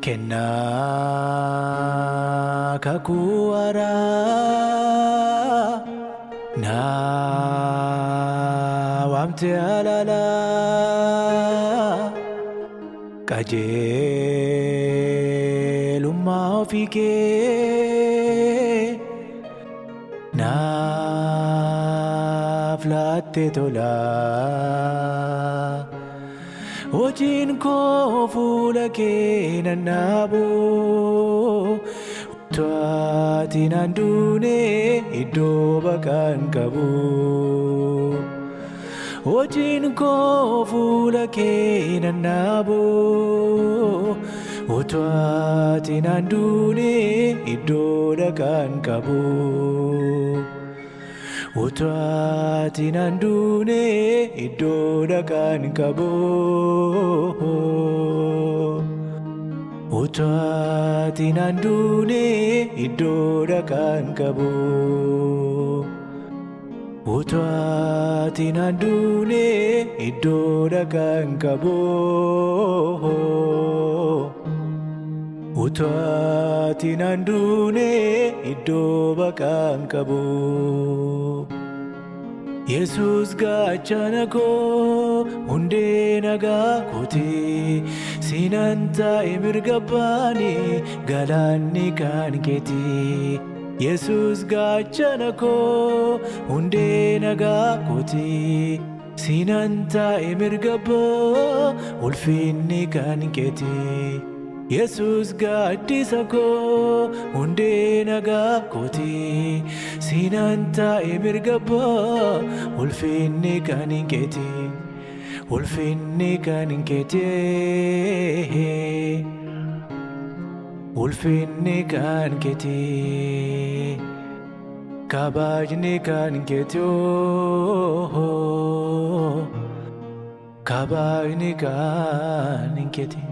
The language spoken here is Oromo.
Kenna kakuara na wamte alala kajelumma ofike na flatte tola Ojin ko fuula kee nannabu Tuati nandune iddoo baqaan qabu Ojin ko fuula kee nannabu Tuati nandune iddoo baqaan qabu Utwaati nandune iddoo dhaqaan qabu Utwaati nandune iddoo dhaqaan qabu Utwaati nandune iddoo dhaqaan qabu Utwaati nandune iddoo baqaan qabu Yesus gaachana koo hundee nagaa kooti Sinan taa'e mirga baanii galaanni kan keeti Yesus gaachana koo hundee nagaa kooti Sinan taa'e mirga baa ulfinni kan keeti Yesus gaaddisa koo hundee nagaa kooti Sinan taa'e mirga baa ulfinni kan keeti ulfinni kan keeti ulfinni kan keeti kabajni kan keeti kabajni kan keeti